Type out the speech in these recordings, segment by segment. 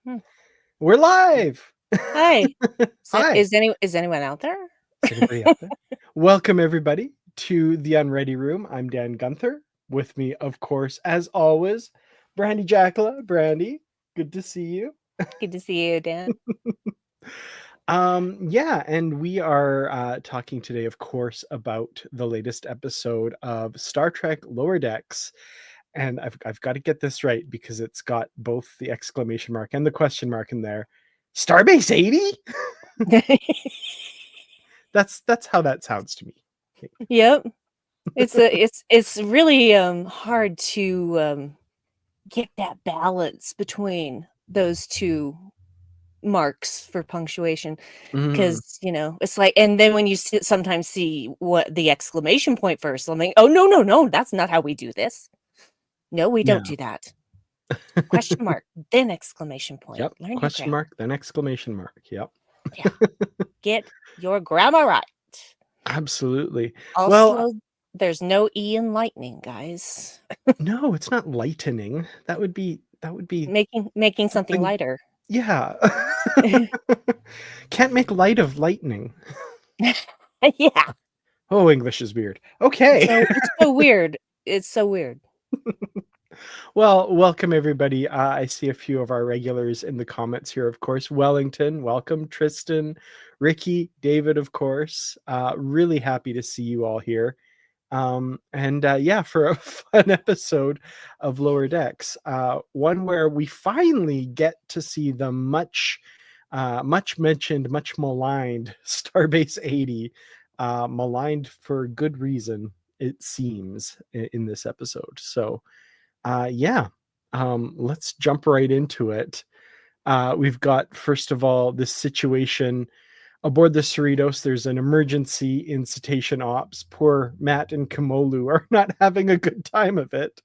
Hmm. We're live. Hi. Hi. Is anyone out there? Is anybody out there? Welcome everybody to the Unready room. I'm Dan Gunther. With me, of course, as always, Brandi Jackola. Brandi, good to see you. Good to see you, Dan. Yeah, and we are talking today, of course, about the latest episode of Star Trek Lower Decks. And I've got to get this right because it's got both the exclamation mark and the question mark in there. Starbase 80? That's how that sounds to me. Yep. It's really hard to get that balance between those two marks for punctuation Mm, because it's like, and then when you sometimes see what the exclamation point first, I'm like, oh no, that's not how we do this. No, we yeah. don't do that. Question mark, then exclamation point. Yep. Learn your Question grammar. mark, then exclamation mark. Yep. Yeah, get your grammar right. Absolutely. Well, Also, there's no E in lightning, guys. no, it's not lightening. That would be Making something something. lighter. Yeah. Can't make light of lightning. Yeah. Oh, English is weird. Okay. It's so weird. It's so weird. Well, welcome everybody. I see a few of our regulars in the comments here, of course. Wellington, welcome. Tristan, Ricky, David, of course. Really happy to see you all here. And yeah, for a fun episode of Lower Decks, one where we finally get to see the much mentioned, much maligned Starbase 80, maligned for good reason, it seems, in this episode. So yeah, let's jump right into it. We've got, first of all, this situation aboard the Cerritos. There's an emergency in cetacean ops. Poor Matt and Kamolu are not having a good time of it,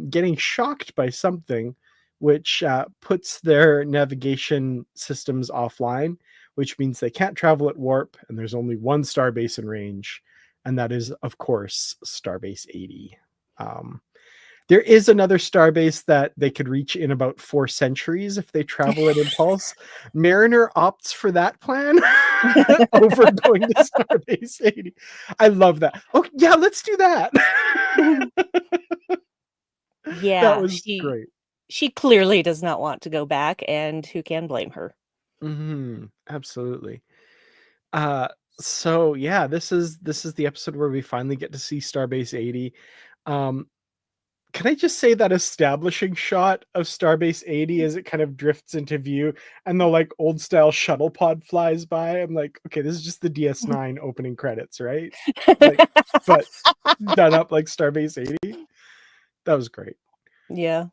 getting shocked by something which puts their navigation systems offline, which means they can't travel at warp, and there's only one starbase in range, and that is, of course, Starbase 80. There is another starbase that they could reach in about 4 centuries if they travel at impulse. Mariner opts for that plan over going to Starbase 80. I love that. Oh, yeah, let's do that. That Yeah, was she great. she clearly does not want to go back, and who can blame her? Absolutely. Uh, so yeah, this is the episode where we finally get to see Starbase 80. Um, can I just say that establishing shot of Starbase 80 as it kind of drifts into view and the like old style shuttle pod flies by? I'm like, okay, this is just the DS9 opening credits, right? Like, but done up like Starbase 80. That was great. Yeah.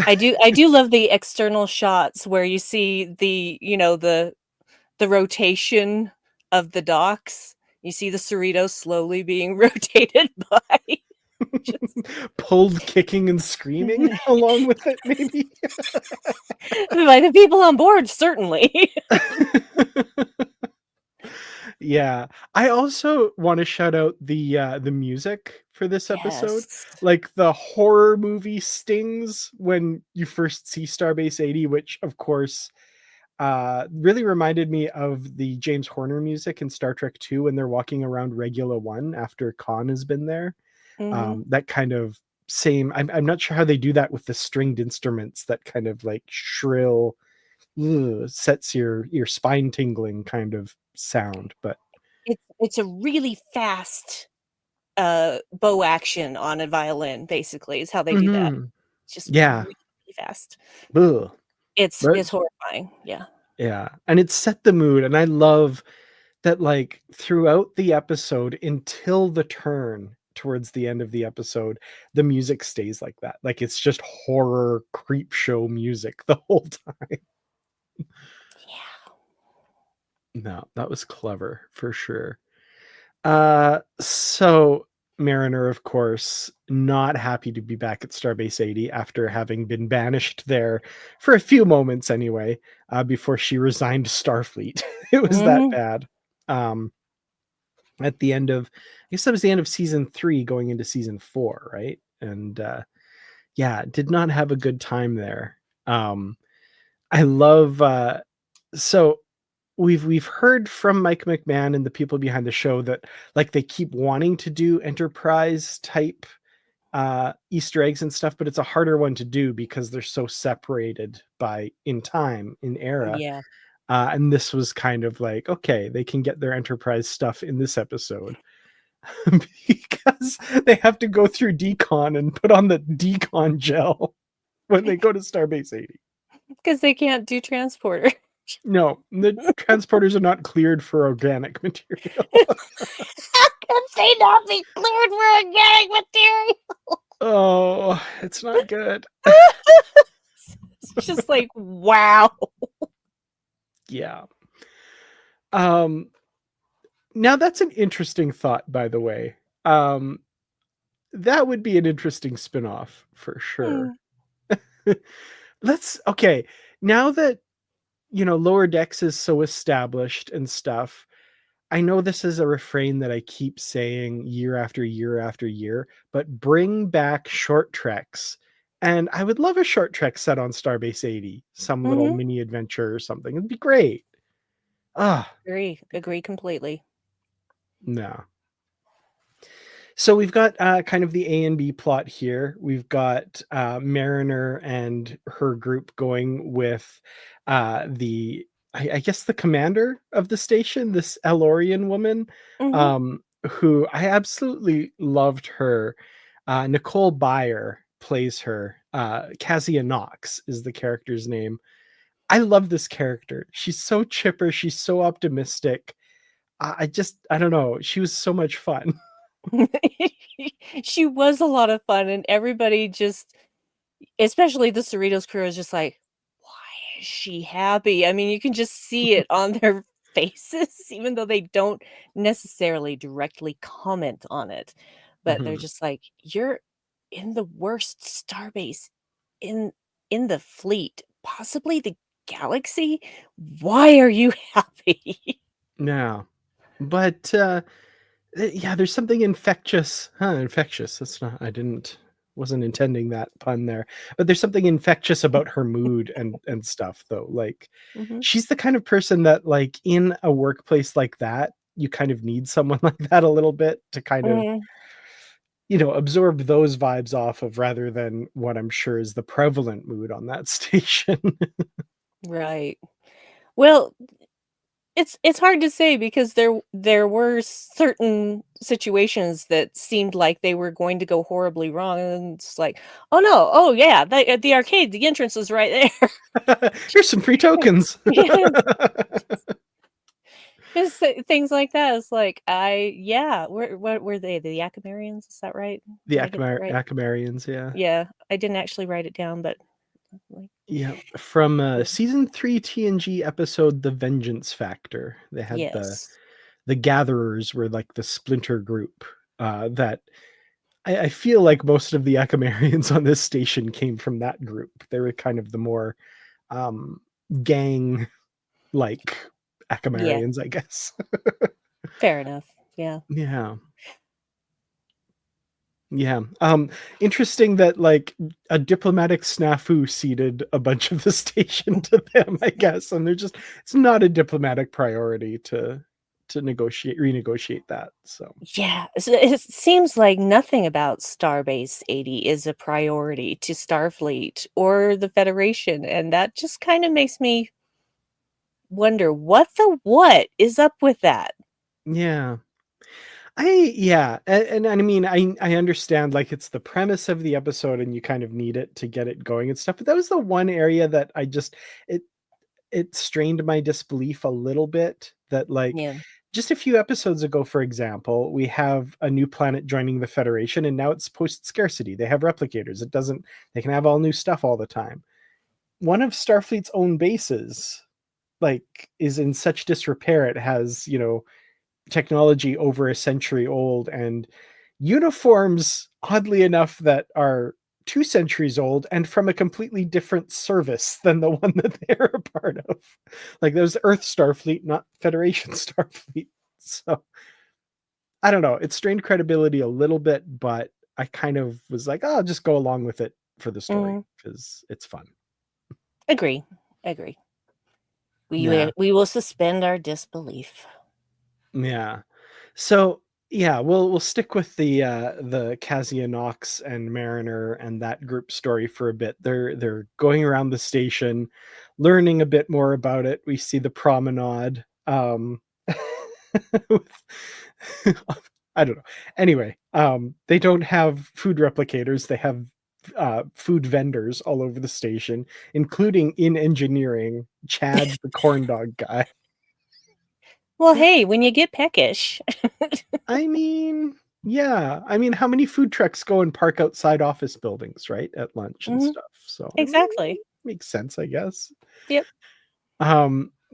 I do love the external shots where you see the rotation of the docks. You see the Cerritos slowly being rotated by just Pulled kicking and screaming along with it, maybe. by the people on board, certainly. Yeah, I also want to shout out the music for this episode. Yes. Like the horror movie stings when you first see Starbase 80, which of course really reminded me of the James Horner music in Star Trek 2 when they're walking around Regula 1 after Khan has been there. Hmm. That kind of same, I'm not sure how they do that with the stringed instruments, that kind of like shrill, sets your spine tingling kind of sound. But It's a really fast bow action on a violin, basically, is how they do that. mhm, It's just yeah, really fast. ugh. But It's horrifying. Yeah. yeah, and it set the mood, and I love that, like, throughout the episode until the turn towards the end of the episode, the music stays like that. Like, it's just horror creep show music the whole time. Yeah. No, that was clever for sure. So Mariner, of course, not happy to be back at Starbase 80 after having been banished there for a few moments anyway, before she resigned Starfleet. It was that Mhm. bad. Um, at the end of, I guess that was the end of season 3 going into season 4, right? And yeah, did not have a good time there. Um, I love so we've heard from Mike McMahon and the people behind the show that like they keep wanting to do Enterprise type Easter eggs and stuff, but it's a harder one to do because they're so separated by in time, in era. Yeah. And this was kind of like, okay, they can get their Enterprise stuff in this episode because they have to go through decon and put on the decon gel when they go to Starbase 80. Because they can't do transporter. No, the transporters are not cleared for organic material. How could they not be cleared for organic material? Oh, it's not good. It's just like, wow. Yeah. Now that's an interesting thought, by the way. That would be an interesting spin-off for sure. Okay. Now that Lower Decks is so established and stuff, I know this is a refrain that I keep saying year after year after year, but bring back short treks. And I would love a short trek set on Starbase 80, some little Mm-hmm. mini adventure or something. It'd be great. Ah, Agree completely. no. So we've got kind of the A and B plot here. We've got Mariner and her group going with I guess the commander of the station, this Elorian woman, Mm-hmm. who I absolutely loved her. Nicole Byer plays her. Cassia Knox is the character's name. I love this character. She's so chipper. She's so optimistic. I don't know. She was so much fun. She was a lot of fun, and everybody just, especially the Cerritos crew, is just like, why is she happy? I mean, you can just see it on their faces, even though they don't necessarily directly comment on it. But they're Mhm. just like, you're in the worst starbase in in the fleet, possibly the galaxy. Why are you happy? Yeah. But yeah, there's something infectious. Infectious. That's not wasn't intending that pun there. But there's something infectious about her mood and stuff though. Like Mhm. she's the kind of person that like in a workplace like that, you kind of need someone like that a little bit to kind of, Mhm. absorb those vibes off of rather than what I'm sure is the prevalent mood on that station. Right. Well, it's hard to say because there were certain situations that seemed like they were going to go horribly wrong, and it's like, "Oh, no. Oh, yeah, the arcade, the entrance is right there." Here's some free tokens. Yeah, just things like that. It's like, yeah, what were they? The Akamarians? Is that right? The Did I get that right? Akamarians, yeah. Yeah, I didn't actually write it down, but like, Yeah, from yeah. season 3 TNG episode The Vengeance Factor. They had Yes. the Gatherers were like the splinter group that I feel like most of the Akamarians on this station came from that group. They were kind of the more um, gang like Yeah, Akamarians, I guess. fair enough. Yeah. Yeah. Yeah. Interesting that like a diplomatic snafu ceded a bunch of the station to them, I guess. And they're just it's not a diplomatic priority to renegotiate that. So Yeah, it seems like nothing about Starbase 80 is a priority to Starfleet or the Federation, and that just kind of makes me wonder what is up with that? yeah. And I mean I understand like it's the premise of the episode and you kind of need it to get it going and stuff, but that was the one area that I just it it strained my disbelief a little bit that like Yeah. just a few episodes ago, for example, we have a new planet joining the Federation and now it's post scarcity. They have replicators. They can have all new stuff all the time. One of Starfleet's own bases like is in such disrepair. It has, technology over a century old and uniforms, oddly enough, that are 2 centuries old and from a completely different service than the one that they're a part of. Like there's Earth Starfleet, not Federation Starfleet. So I don't know. It strained credibility a little bit, but I kind of was like, oh, I'll just go along with it for the story Mm, because it's fun. agree. Agree. Yeah. We will suspend our disbelief. Yeah. So yeah, we'll stick with the Cassia Knox and Mariner and that group story for a bit. They're going around the station, learning a bit more about it. We see the promenade. With- I don't know. Anyway, they don't have food replicators. They have food vendors all over the station, including in engineering, Chad, the corn dog guy. Well, hey, when you get peckish. I mean, yeah. I mean, how many food trucks go and park outside office buildings, right? At lunch and Mhm. stuff. So Exactly. makes sense, I guess. Yep.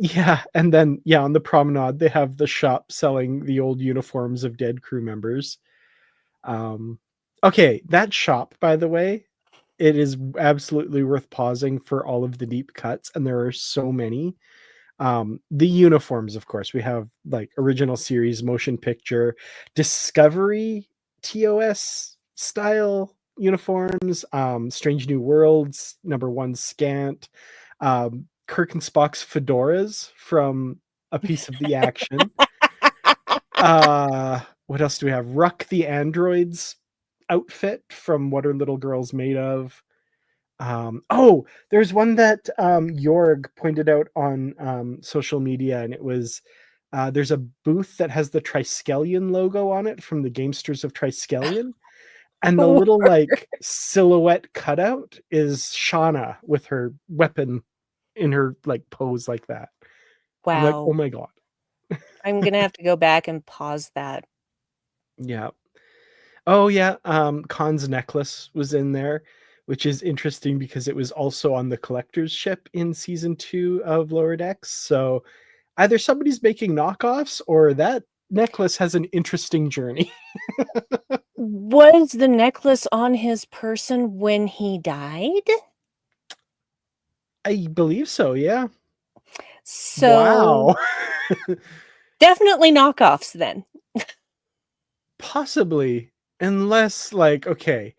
Yeah, and then yeah, on the promenade they have the shop selling the old uniforms of dead crew members. Um okay, that shop, by the way, it is absolutely worth pausing for all of the deep cuts, and there are so many. The uniforms, of course, we have like original series motion picture Discovery TOS style uniforms, Strange New Worlds number one scant, Kirk and Spock's fedoras from A Piece of the Action. What else do we have? Ruck the android's outfit from What Are Little Girls Made Of? Oh, there's one that Jorg pointed out on social media, and it was there's a booth that has the Triskelion logo on it from the Gamesters of Triskelion, and the little like silhouette cutout is Shauna with her weapon in her like pose like that. I'm like, oh Wow. my god. I'm gonna have to go back and pause that. Yeah. Oh yeah, Khan's necklace was in there, which is interesting because it was also on the collector's ship in season 2 of Lower Decks. So either somebody's making knockoffs or that necklace has an interesting journey. Was the necklace on his person when he died? I believe so, yeah. So Wow. definitely knockoffs then. Possibly, unless like okay,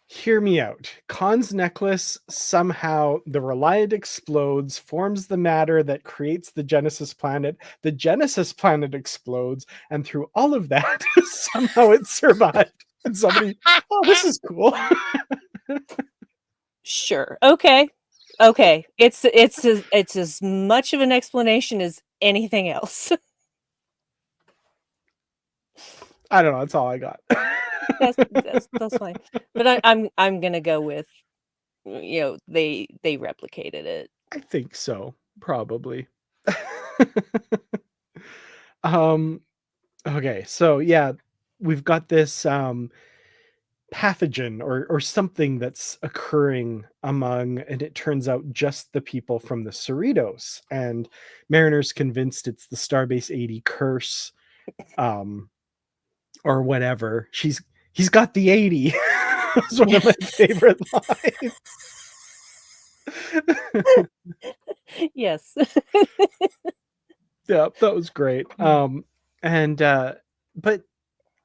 hear me out. Khan's necklace, somehow the Reliant explodes, forms the matter that creates the Genesis planet. The Genesis planet explodes, and through all of that, somehow it survived. And somebody, oh, this is cool. Sure. Okay. Okay. It's as much of an explanation as anything else. I don't know. That's all I got. That's fine. But I'm gonna go with they replicated it. I think so, probably. um. Okay. So yeah, we've got this pathogen or something that's occurring among, and it turns out just the people from the Cerritos, and Mariner's convinced it's the Starbase 80 curse, um or whatever. He's got the 80. It's one of my favorite lines. Yes. Yeah, that was great. And but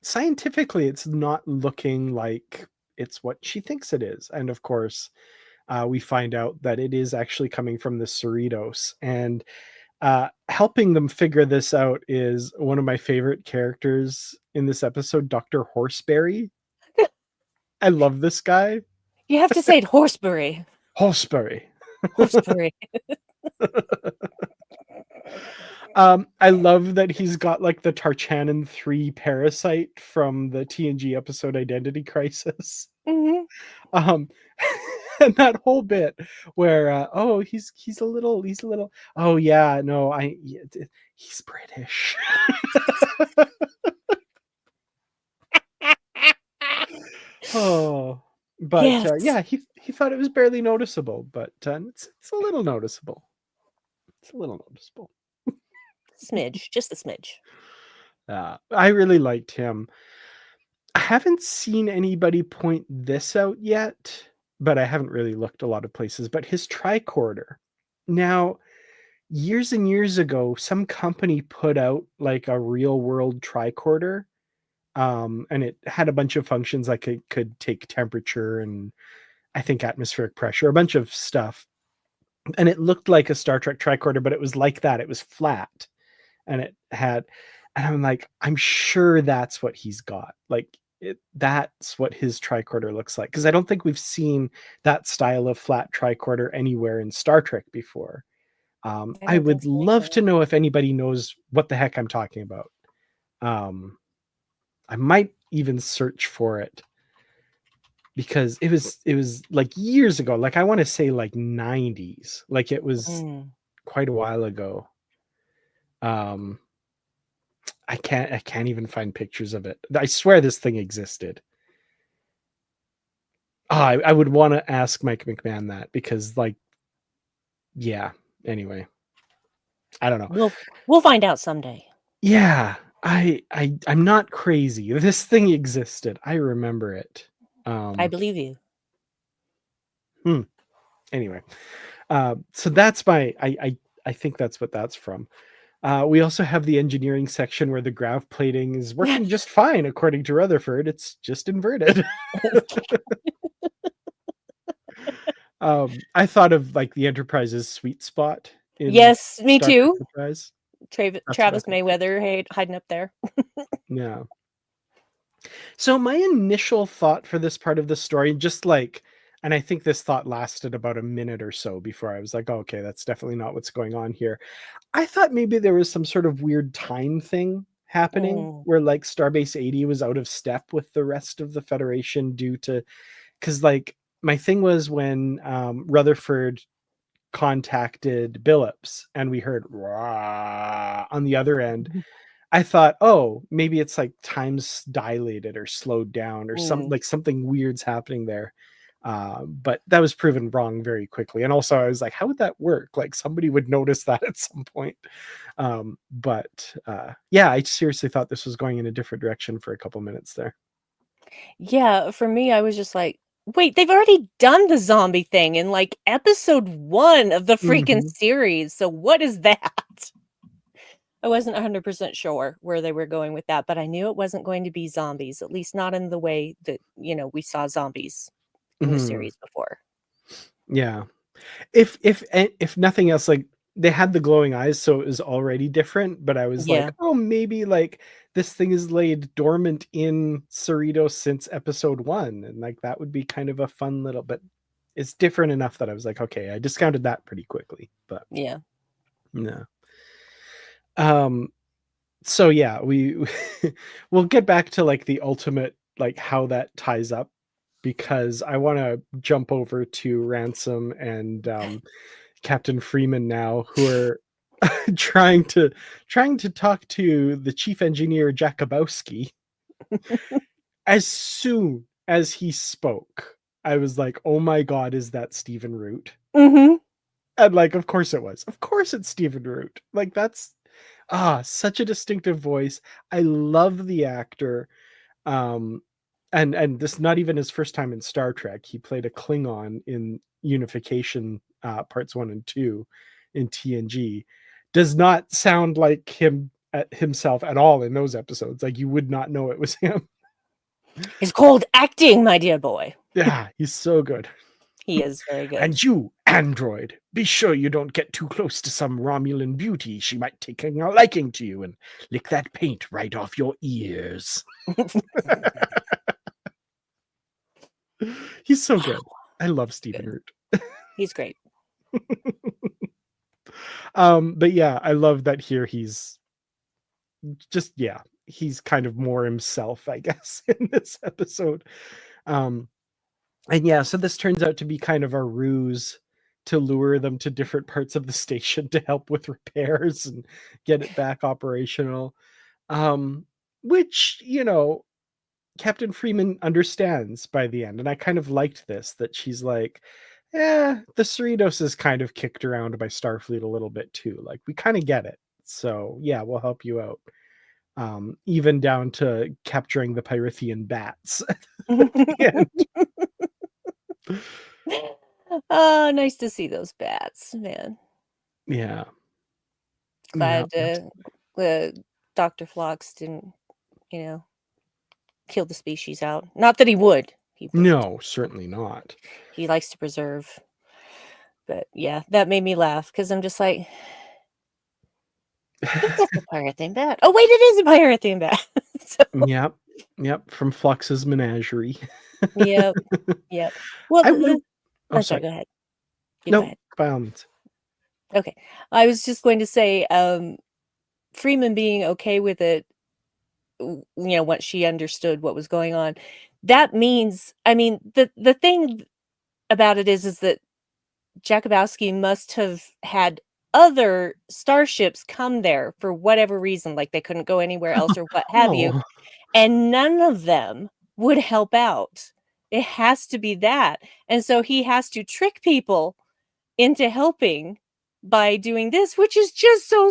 scientifically it's not looking like it's what she thinks it is, and of course we find out that it is actually coming from the Cerritos. And helping them figure this out is one of my favorite characters in this episode, Dr. Horseberry. I love this guy. You have to say it Horseberry. Horseberry. Horseberry. I love that he's got like the Tarchanin 3 parasite from the TNG episode Identity Crisis. Mhm. Um and that whole bit where oh he's a little oh yeah no he's British. Oh, but Yes. yeah, he thought it was barely noticeable, but it's a little noticeable. It's a little noticeable. Smidge, just a smidge. I really liked him. I haven't seen anybody point this out yet, but I haven't really looked a lot of places. But his tricorder. Now, years and years ago, some company put out like a real world tricorder, and it had a bunch of functions like it could take temperature and I think atmospheric pressure, a bunch of stuff. and it looked like a Star Trek tricorder, but it was like that. It was flat, and it had, and I'm like, I'm sure that's what he's got. Like that's what his tricorder looks like, because I don't think we've seen that style of flat tricorder anywhere in Star Trek before. I I don't think would so love either. to know if anybody knows what the heck I'm talking about. I might even search for it, because it was like years ago. Like I want to say like 90s. Like it was Mm. quite a while ago. Um, I can't even find pictures of it. I swear this thing existed. I would want to ask Mike McMahon that, because like, yeah. Anyway, I don't know. We'll find out someday. Yeah, I'm not crazy. This thing existed. I remember it. I Um, believe you. hmm. Anyway, so that's I think that's what that's from. We also have the engineering section where the grav plating is working just fine, according to Rutherford. It's just inverted. I thought of like the Enterprise's sweet spot in Yes, me Star Trek too. Enterprise. That's what I Travis thought. Mayweather hiding up there. Yeah. So my initial thought for this part of the story, just like, and I think this thought lasted about a minute or so before I was like, oh, okay, that's definitely not what's going on here. I thought maybe there was some sort of weird time thing happening Mm. where like Starbase 80 was out of step with the rest of the Federation due to, because like my thing was when Rutherford contacted Billups and we heard "Rah" on the other end. I thought, oh, maybe it's like time's dilated or slowed down or some Mm. like something weird's happening there. But that was proven wrong very quickly. And also, I was like, how would that work? Like somebody would notice that at some point. But yeah, I seriously thought this was going in a different direction for a couple minutes there. Yeah, for me, I was just like, wait, they've already done the zombie thing in like episode 1 of the freaking Hmm. series. So what is that? I wasn't 100% sure where they were going with that, but I knew it wasn't going to be zombies, at least not in the way that, we saw zombies in the Hmm. series before. Yeah. If nothing else, like they had the glowing eyes, so it was already different. But I was like, Yeah. oh, maybe like this thing is laid dormant in Cerritos since episode 1, and like that would be kind of a fun little. But it's different enough that I was like, okay, I discounted that pretty quickly. But Yeah. no. Um. So yeah, we we'll get back to like the ultimate, like how that ties up, because I want to jump over to Ransom and Captain Freeman now, who are trying to talk to the chief engineer Jakubowski. As soon as he spoke, I was like, "Oh my god, is that Stephen Root?" Mhm. And like, of course it was. Of course it's Stephen Root. Like that's such a distinctive voice. I love the actor. Um, and this not even his first time in Star Trek. He played a Klingon in Unification parts 1 and 2 in TNG. Does not sound like himself at all in those episodes. Like you would not know it was him. It's called acting, my dear boy. Yeah, he's so good. He is very good. And you, android, be sure you don't get too close to some Romulan beauty. She might take a liking to you and lick that paint right off your ears. He's so good. I love Stephen Good. Root. He's great. But yeah, I love that here he's just, yeah, he's kind of more himself, I guess, in this episode. Um, and yeah, so this turns out to be kind of a ruse to lure them to different parts of the station to help with repairs and get it back operational. Um, which, Captain Freeman understands by the end. And I kind of liked this, that she's like, yeah, the Cerritos is kind of kicked around by Starfleet a little bit too. Like, we kind of get it. So, yeah, we'll help you out. Even down to capturing the Pyrithian bats at the end. Oh, nice to see those bats, man. Yeah. Yeah. Glad Dr. Phlox didn't, you know, kill the species out. Not that he would. He wouldn't. No, certainly not. He likes to preserve But yeah, that made me laugh because I'm just like, I think that's a pirate theme bad. Oh wait, it is a pirate theme bad. So Yep. Yep. From Flux's Menagerie. yep, yep. Well, I would. Oh, I'm sorry. sorry. Go ahead. You go No, ahead. by all means. Okay, I was just going to say, Freeman being okay with it, once she understood what was going on, that means, I mean, the thing about it is that Jakubowski must have had other starships come there for whatever reason, like they couldn't go anywhere else or what have you, Oh, and none of them would help out. It has to be that. And so he has to trick people into helping by doing this, which is just so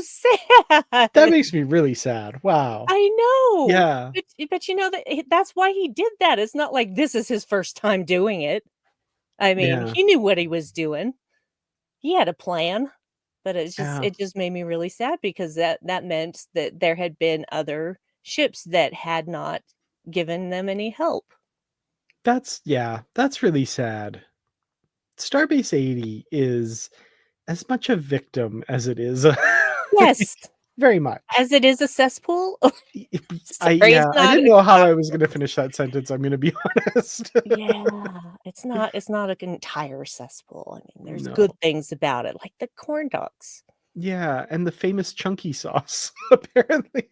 that sad. makes me really sad. Wow. I know. Yeah. But that's why he did that. It's not like this is his first time doing it. I mean, Yeah. he knew what he was doing. He had a plan, but Yeah. it just made me really sad because that meant that there had been other ships that had not given them any help. That's really sad. Starbase 80 is as much a victim as it is Yes, very much. as it is a cesspool. Sorry, Yeah, it's I not didn't a know how I was cesspool. gonna finish that sentence, I'm gonna be honest. Yeah, it's not an entire cesspool. I mean, there's good No. things about it, like the corn dogs. Yeah, and the famous chunky sauce, apparently.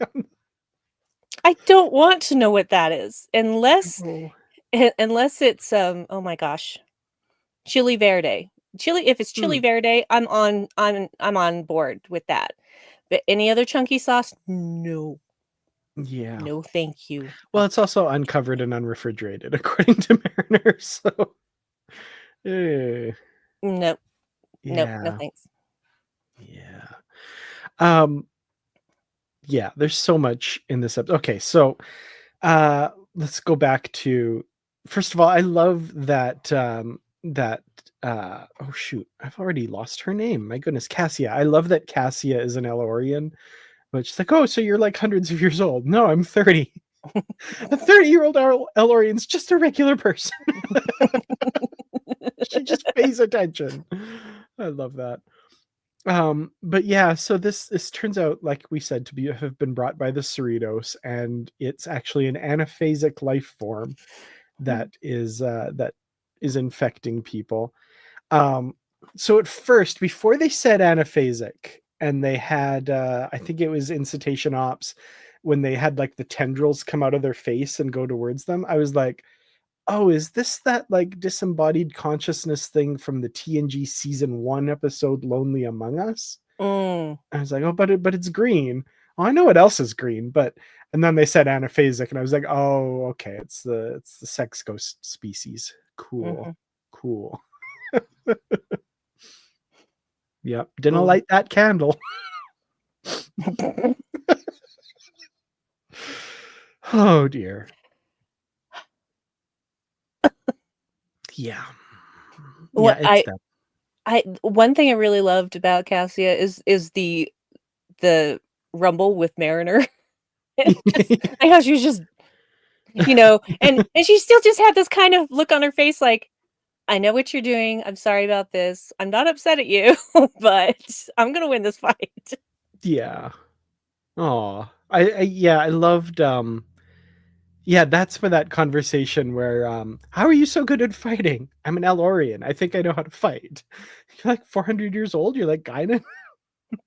I don't want to know what that is Oh. unless it's, oh my gosh, chili verde. Chili if it's chili Hmm. verde, I'm on board with that. But any other chunky sauce? No. Yeah. No, thank you. Well, it's also uncovered and unrefrigerated, according to Mariner, so eh, Nope. Nope, no yeah, thanks. yeah. Um, yeah, there's so much in this episode. Okay, so, let's go back to first of all, I love that, oh, shoot, I've already lost her name. My goodness, Cassia. I love that Cassia is an Elorian, but she's like, "Oh, so you're, like, hundreds of years old." "No, I'm 30." "A 30-year-old Elorian's just a regular person." She just pays attention. I love that. But yeah, so this turns out, like we said, to be have been brought by the Cerritos, and it's actually an anaphasic life form that is infecting people. Um, so at first, before they said anaphasic, and they had I think it was incitation ops when they had like the tendrils come out of their face and go towards them, I was like, oh, is this that like disembodied consciousness thing from the TNG season 1 episode Lonely Among Us? Mm, I was like, oh, but it's green. Oh, I know what else is green, but and then they said anaphasic, and I was like, oh, okay, it's the sex ghost species. Cool, mhm. cool. Yep, didn't Ooh. light that candle. Oh dear. Yeah, yeah, What it's that. I one thing I really loved about Cassia is the rumble with Mariner. Just like how she was just, and she still just had this kind of look on her face like, "I know what you're doing. I'm sorry about this. I'm not upset at you, but I'm gonna win this fight." Yeah. Oh, I yeah, I loved yeah, that's for that conversation where how are you so good at fighting? I'm an Elorian. I think I know how to fight. You're like 400 years old. You're like Guinan.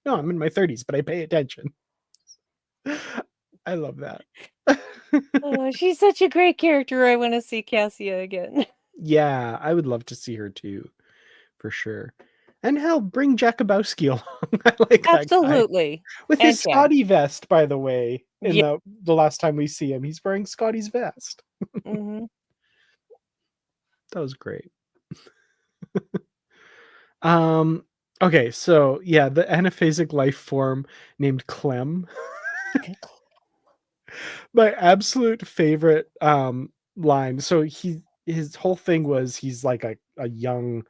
No, I'm in my 30s, but I pay attention. I love that. Oh, she's such a great character. I wanna see Cassia again. Yeah, I would love to see her too, for sure. And hell, bring Jakubowski along. I like that guy. Absolutely. With his And yeah. Scotty vest, by the way, in Yeah. the last time we see him, he's wearing Scotty's vest. Mhm. That was great. Um, okay, so yeah, the anaphasic life form named Clem. My absolute favorite line. So his whole thing was he's like a young,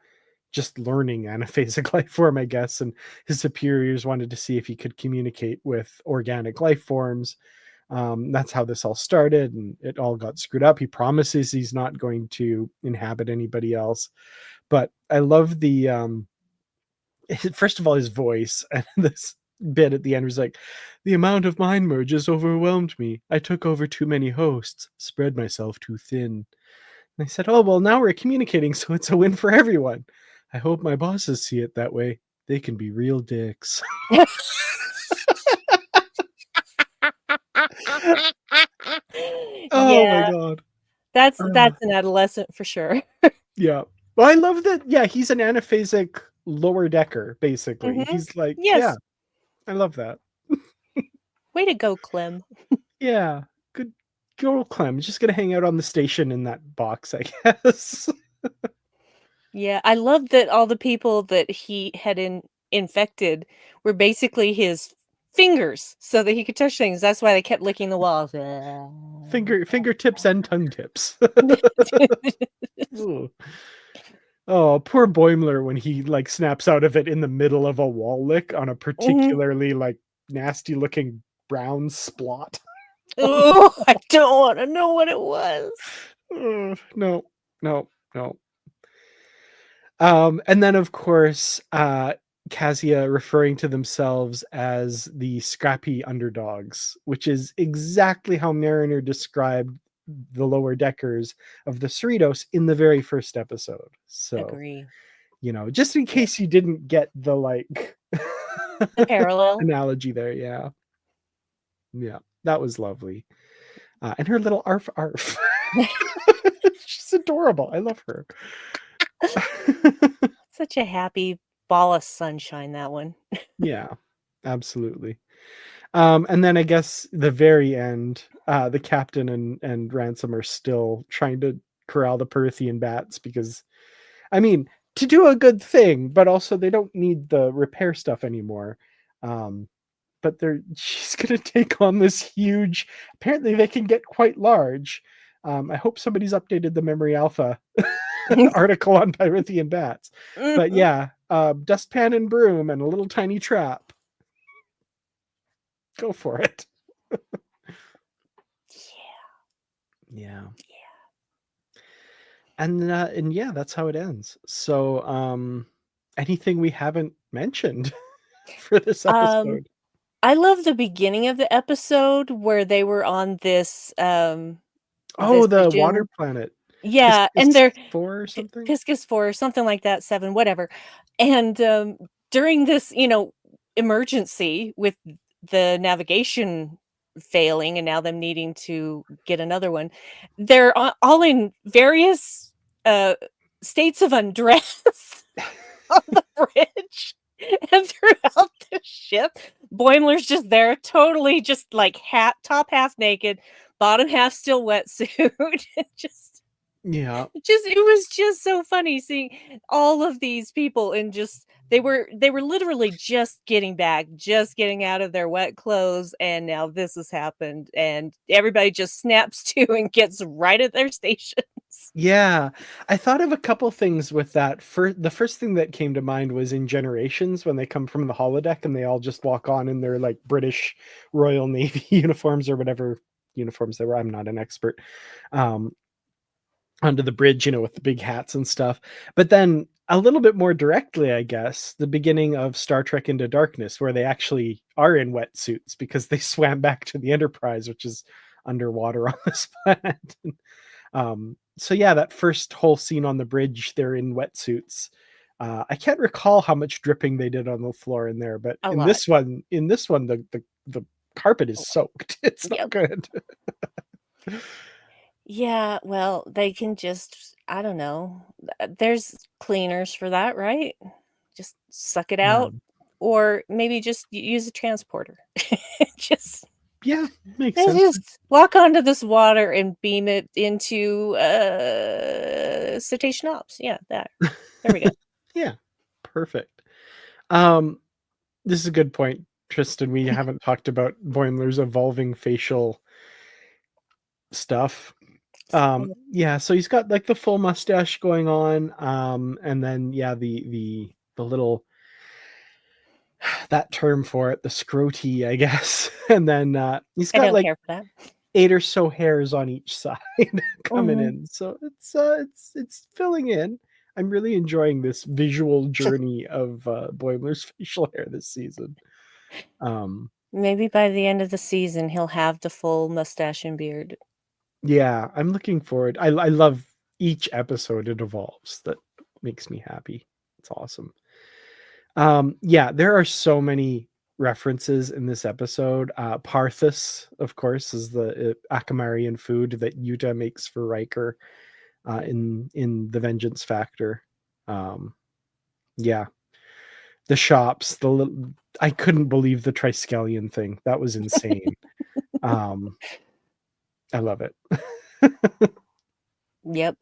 just learning anaphasic life form, I guess, and his superiors wanted to see if he could communicate with organic life forms. That's how this all started, and it all got screwed up. He promises he's not going to inhabit anybody else, but I love the first of all, his voice, and this bit at the end was like, the amount of mind merges overwhelmed me. I took over too many hosts, spread myself too thin. And I said, oh, well, now we're communicating, so it's a win for everyone. I hope my bosses see it that way. They can be real dicks. Oh my Yeah, God. that's an adolescent for sure. Yeah. Well, I love that. Yeah, he's an anaphasic lower decker, basically. Mhm. He's like, yeah, Yes. I love that. Way to go, Clem. Yeah. Good old Clem. Just gonna hang out on the station in that box, I guess. Yeah, I love that all the people that he had infected were basically his fingers so that he could touch things. That's why they kept licking the walls. Fingertips and tongue tips. Ooh. Oh, poor Boimler when he like snaps out of it in the middle of a wall lick on a Mhm. particularly like nasty looking brown splot. Oh, I don't wanna know what it was. No, no, no. And then of course, Cassia referring to themselves as the scrappy underdogs, which is exactly how Mariner described the lower deckers of the Cerritos in the very first episode. So, Agree. just in Yep. case you didn't get the like The parallel. analogy there, yeah. Yeah, that was lovely. And her little arf arf. She's adorable. I love her. Such a happy ball of sunshine, that one. Yeah, absolutely. And then I guess the very end, the captain and Ransom are still trying to corral the Perithian bats because, I mean, to do a good thing, but also they don't need the repair stuff anymore. Um, but she's gonna take on this huge. Apparently, they can get quite large. I hope somebody's updated the Memory Alpha article on Pyrithian bats. But Mhm. yeah, dustpan and broom and a little tiny trap. Go for it. Yeah. And yeah, that's how it ends. So, anything we haven't mentioned for this Um, episode? I love the beginning of the episode where they were on Oh, this the water presumed planet. yeah, and Piscus they're 4 or something? Piscus 4 or something like that, 7, whatever, and, during this, emergency with the navigation failing and now them needing to get another one, they're a all in various, uh, states of undress on the bridge and throughout the ship. Boimler's just there, totally just, like, top half naked, bottom half still wetsuit, just Yeah. it was just so funny seeing all of these people and just they were literally just getting back, just getting out of their wet clothes, and now this has happened, and everybody just snaps to and gets right at their stations. Yeah. I thought of a couple things with that. The first thing that came to mind was in Generations when they come from the holodeck and they all just walk on in their like British Royal Navy uniforms or whatever uniforms they were. I'm not an expert. Um, onto the bridge, with the big hats and stuff. But then a little bit more directly, I guess, the beginning of Star Trek Into Darkness, where they actually are in wetsuits because they swam back to the Enterprise, which is underwater on this planet. So yeah, that first whole scene on the bridge, they're in wetsuits. I can't recall how much dripping they did on the floor in there, but A in lot. this one, the carpet is soaked. It's not Yep. good. Yeah, well, they can just I don't know. There's cleaners for that, right? Just suck it Yeah. out or maybe just use a transporter. Just Yeah, makes let's sense. just walk onto this water and beam it into, cetacean ops. Yeah, there we go. Yeah, perfect. Um, this is a good point, Tristan. We haven't talked about Boimler's evolving facial stuff. So Yeah, so he's got like the full mustache going on, and then yeah, the little that term for it, the scroty, I guess. And then he's I got don't like care for that. 8 or so hairs on each side coming Mhm. in. So it's filling in. I'm really enjoying this visual journey of Boimler's facial hair this season. Maybe by the end of the season, he'll have the full mustache and beard. Yeah, I'm looking forward. I love each episode it evolves. That makes me happy. It's awesome. Yeah, there are so many references in this episode. Parthas, of course, is the Akamarian food that Yuta makes for Riker in the Vengeance Factor. Yeah, the shops, I couldn't believe the Triskelion thing. That was insane. I love it. Yep.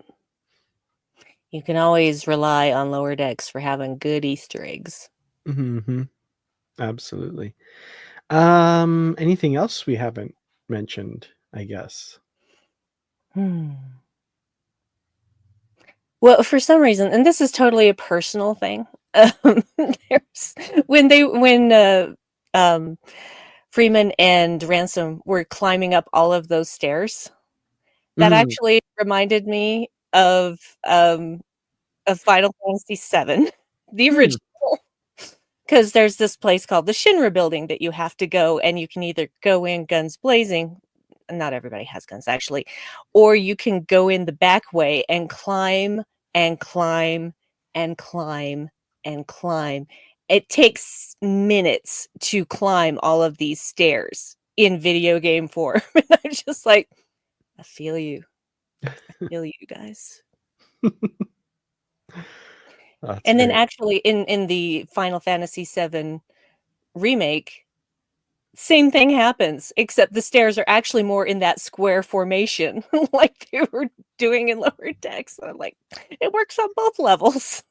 You can always rely on Lower Decks for having good Easter eggs. Mm-hmm. Absolutely. Anything else we haven't mentioned, I guess? Well, for some reason, and this is totally a personal thing, there's when Freeman and Ransom were climbing up all of those stairs, that Mm, actually reminded me of Final Fantasy VII, the hmm. original. Because there's this place called the Shinra Building that you have to go, and you can either go in guns blazing. Not everybody has guns, actually. Or you can go in the back way and climb and climb and climb and climb. It takes minutes to climb all of these stairs in video game form. And I'm just like, I feel you. I feel you guys. That's And then great. actually in the Final Fantasy VII remake, same thing happens, except the stairs are actually more in that square formation, like they were doing in Lower Decks. I'm like, it works on both levels.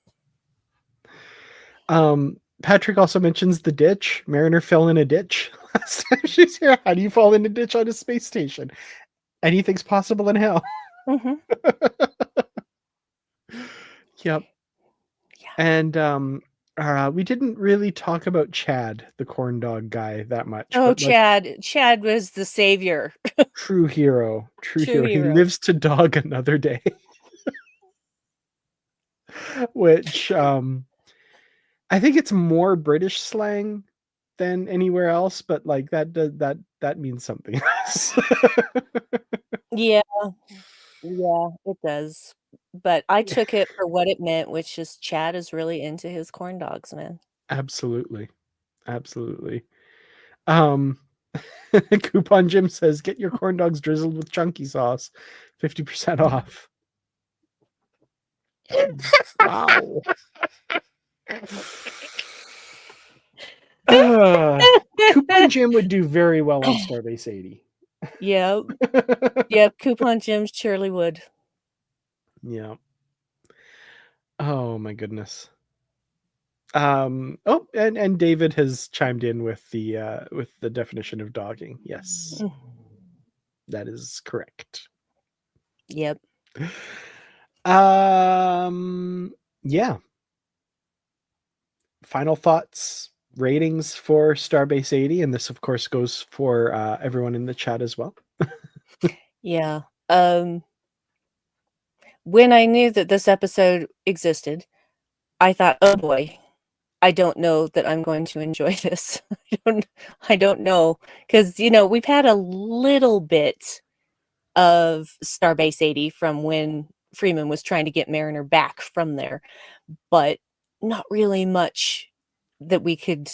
Patrick also mentions the ditch. Mariner fell in a ditch last time she's here. How do you fall in a ditch on a space station? Anything's possible in hell. Mm-hmm. Yep. Yeah. And we didn't really talk about Chad, the corn dog guy, that much, Oh, but like Chad was the savior. true hero, true True hero. He hero. lives to dog another day. Which I think it's more British slang than anywhere else, but like that means something else. Yeah, yeah, it does. But I took it for what it meant, which is Chad is really into his corn dogs, man. Absolutely. Absolutely. Um Coupon Jim says get your corn dogs drizzled with chunky sauce. 50% off. Wow. Coupon Jim would do very well on Starbase 80. Yep. Yep, Coupon Jim's surely would. Yeah. Oh my goodness. And David has chimed in with the definition of dogging. Yes, that is correct. Yep. Yeah. Final thoughts, ratings for Starbase 80, and this of course goes for everyone in the chat as well. Yeah. When I knew that this episode existed, I thought, "Oh boy, I don't know that I'm going to enjoy this." I don't know, because we've had a little bit of Starbase 80 from when Freeman was trying to get Mariner back from there, but not really much that we could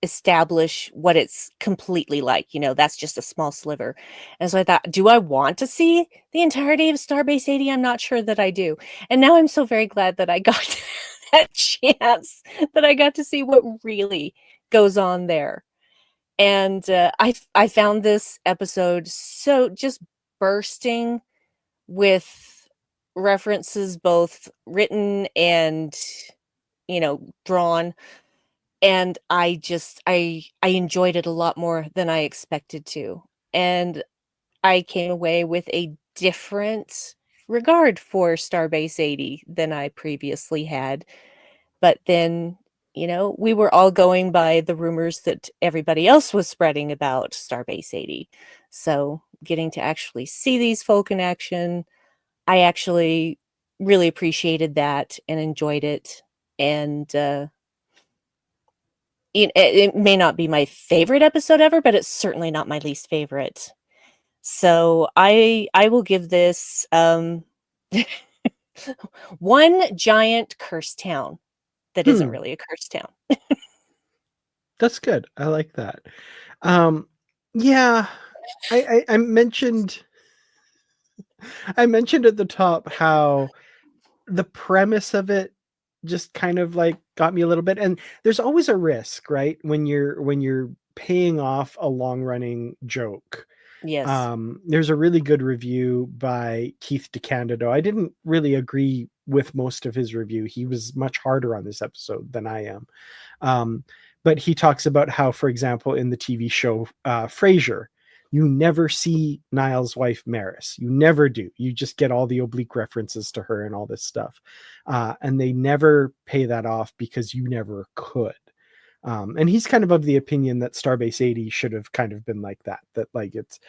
establish what it's completely like. That's just a small sliver. And so I thought, do I want to see the entirety of Starbase 80? I'm not sure that I do. And now I'm so very glad that I got that chance, that I got to see what really goes on there. And I found this episode so just bursting with references, both written and drawn, and I enjoyed it a lot more than I expected to, and I came away with a different regard for Starbase 80 than I previously had. But then, we were all going by the rumors that everybody else was spreading about Starbase 80. So getting to actually see these folk in action, I actually really appreciated that and enjoyed it. And it may not be my favorite episode ever, but it's certainly not my least favorite. So I will give this one giant curse town that isn't really a curse town. That's good. I like that. Yeah, I mentioned at the top how the premise of it just kind of like got me a little bit, and there's always a risk, right? When you're paying off a long running joke. Yes. There's a really good review by Keith DeCandido. I didn't really agree with most of his review. He was much harder on this episode than I am. But he talks about how, for example, in the TV show Frasier, you never see Niall's wife Maris. You never do. You just get all the oblique references to her and all this stuff. And they never pay that off because you never could. And he's kind of the opinion that Starbase 80 should have kind of been like that, like it's,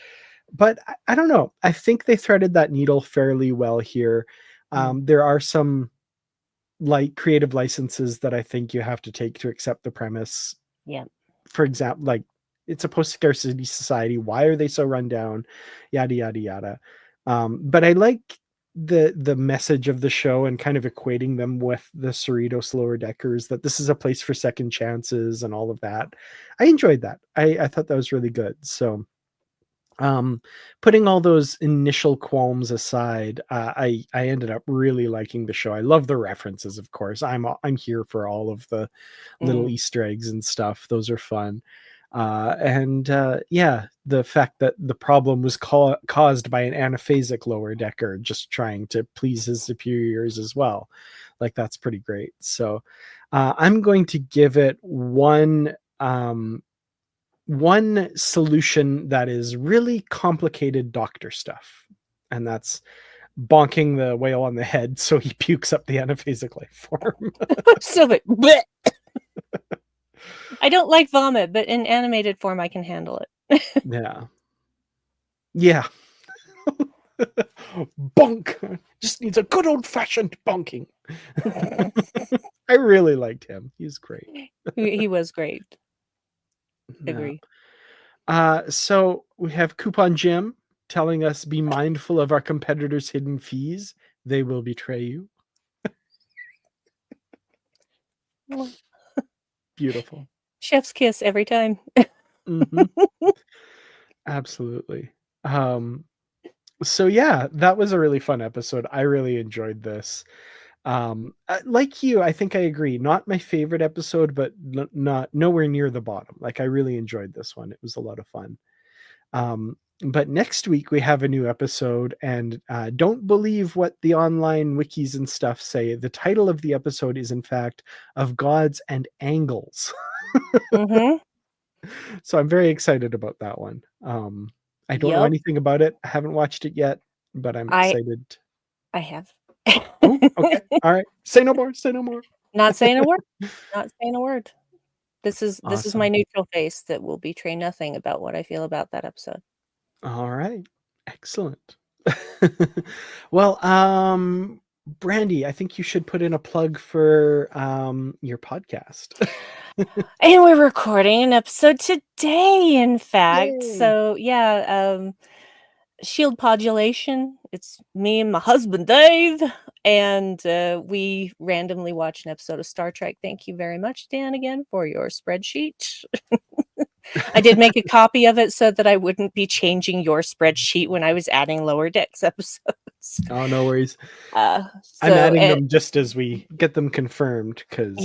but I don't know. I think they threaded that needle fairly well here. There are some like creative licenses that I think you have to take to accept the premise. Yeah. For example, like it's a post-scarcity society. Why are they so run down? Yada, yada, yada. But I like the message of the show and kind of equating them with the Cerritos Lower Deckers, that this is a place for second chances and all of that. I enjoyed that. I thought that was really good. So putting all those initial qualms aside, I ended up really liking the show. I love the references, of course. I'm here for all of the little Easter eggs and stuff. Those are fun. And yeah, the fact that the problem was caused by an anaphasic lower decker just trying to please his superiors as well. Like, that's pretty great. So I'm going to give it one solution that is really complicated doctor stuff, and that's bonking the whale on the head so he pukes up the anaphasic life form. So I don't like vomit, but in animated form I can handle it. Yeah. Bonk just needs a good old-fashioned bonking. I really liked him. He's great. He was great. Yeah. Agree. So we have Coupon Jim telling us, be mindful of our competitors' hidden fees. They will betray you. Beautiful. Chef's kiss every time. Absolutely. So yeah, that was a really fun episode. I really enjoyed this. Like you, I think I agree. Not my favorite episode, but not nowhere near the bottom. Like, I really enjoyed this one. It was a lot of fun. But next week we have a new episode, and don't believe what the online wikis and stuff say. The title of the episode is, in fact, Of Gods and Angles. So I'm very excited about that one. I don't know anything about it. I haven't watched it yet, but I'm excited. I have. Oh, okay. All right. Say no more. Say no more. Not saying a word. Not saying a word. This is Awesome. my neutral face that will betray nothing about what I feel about that episode. All right. Excellent. Well, Brandi, I think you should put in a plug for your podcast. And we're recording an episode today, in fact. Yay. So yeah, Shield Podulation. It's me and my husband Dave, and we randomly watch an episode of Star Trek. Thank you very much, Dan, again for your spreadsheet. I did make a copy of it so that I wouldn't be changing your spreadsheet when I was adding Lower Decks episodes. Oh, no worries. I'm adding them just as we get them confirmed, because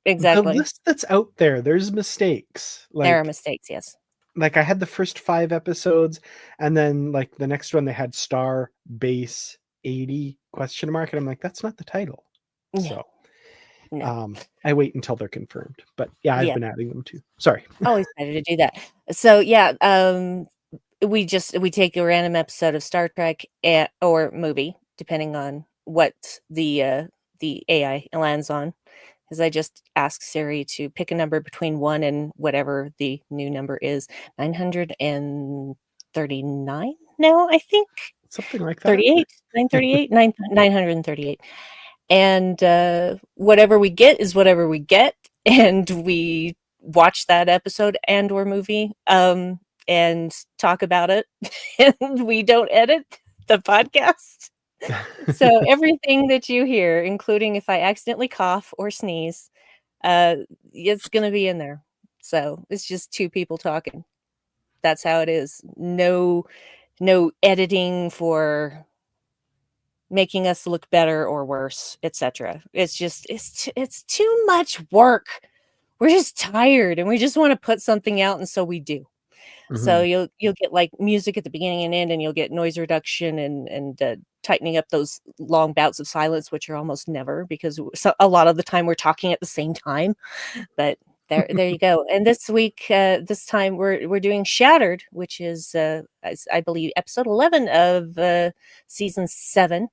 exactly. the list that's out there, there's mistakes. There are mistakes, yes. Like, I had the first 5 episodes, and then like the next one they had Starbase 80 ? And I'm like, that's not the title. So I wait until they're confirmed. But yeah, I've been adding them too. Sorry. Always excited to do that. So yeah, we take a random episode of Star Trek or movie, depending on what the AI lands on. Because I just ask Siri to pick a number between 1 and whatever the new number is. 939 now, I think. Something like that. 38, 938, 938. And whatever we get is whatever we get. And we watch that episode and or movie and talk about it. And we don't edit the podcast. So everything that you hear, including if I accidentally cough or sneeze, it's going to be in there. So it's just two people talking. That's how it is. No editing for making us look better or worse, etc. It's just it's too much work. We're just tired and we just want to put something out, and so we do. So Mhm. you'll get like music at the beginning and end, and you'll get noise reduction and tightening up those long bouts of silence, which are almost never, because a lot of the time we're talking at the same time. But there you go. And this week, this time we're doing Shattered, which is I believe episode 11 of season 7.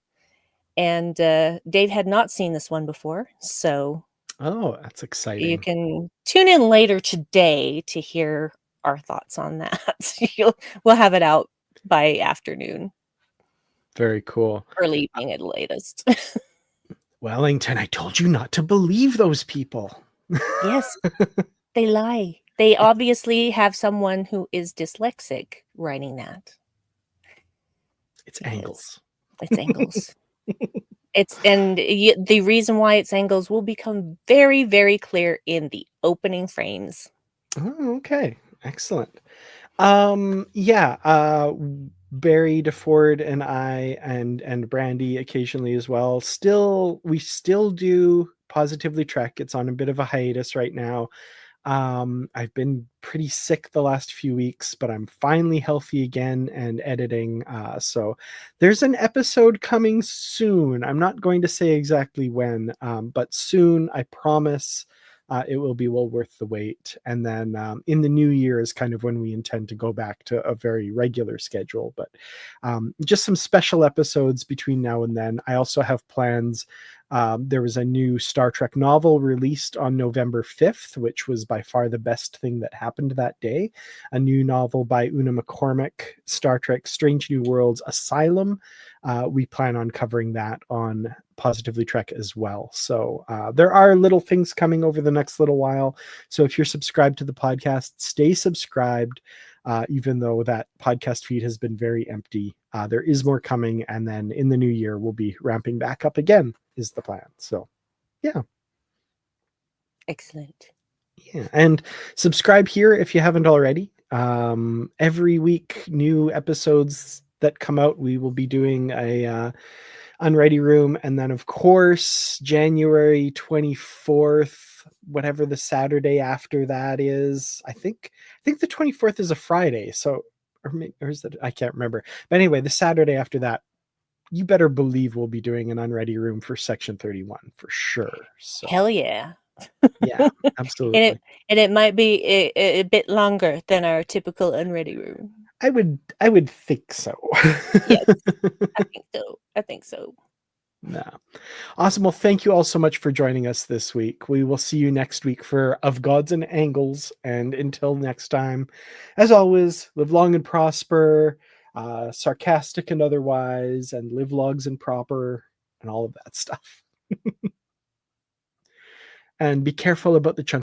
And Dave had not seen this one before, so Oh, that's you exciting. can tune in later today to hear our thoughts on that. We'll have it out by afternoon, Very cool. early evening at the latest. Wellington, I told you not to believe those people. Yes, they lie. They obviously have someone who is dyslexic writing that, It's because angles. it's angles. The reason why it's angles will become very, very clear in the opening frames. Oh, okay. Excellent. Yeah, Barry DeFord and I and Brandi occasionally as well. We still do Positively Trek. It's on a bit of a hiatus right now. I've been pretty sick the last few weeks, but I'm finally healthy again and editing. So there's an episode coming soon. I'm not going to say exactly when, but soon, I promise. It will be well worth the wait. And then in the new year is kind of when we intend to go back to a very regular schedule. But just some special episodes between now and then. I also have plans. There was a new Star Trek novel released on November 5th, which was by far the best thing that happened that day. A new novel by Una McCormack, Star Trek Strange New Worlds Asylum. We plan on covering that on Positively Trek as well. So there are little things coming over the next little while. So if you're subscribed to the podcast, stay subscribed. Even though that podcast feed has been very empty, there is more coming. And then in the new year, we'll be ramping back up again, is the plan. So, yeah. Excellent. Yeah. And subscribe here if you haven't already. Every week, new episodes that come out, we will be doing a Unready room. And then, of course, January 24th, whatever the Saturday after that is, I think the 24th is a Friday. So, or is that, I can't remember. But anyway, the Saturday after that, you better believe we'll be doing an Unready room for Section 31 for sure. So, Hell yeah. yeah, and absolutely. it might be a bit longer than our typical Unready room. I would think so. Yes, I think so. I think so. No. Awesome. Well, thank you all so much for joining us this week. We will see you next week for Of Gods and Angles. And until next time, as always, live long and prosper, sarcastic and otherwise, and live logs and proper, and all of that stuff. And be careful about the chunk.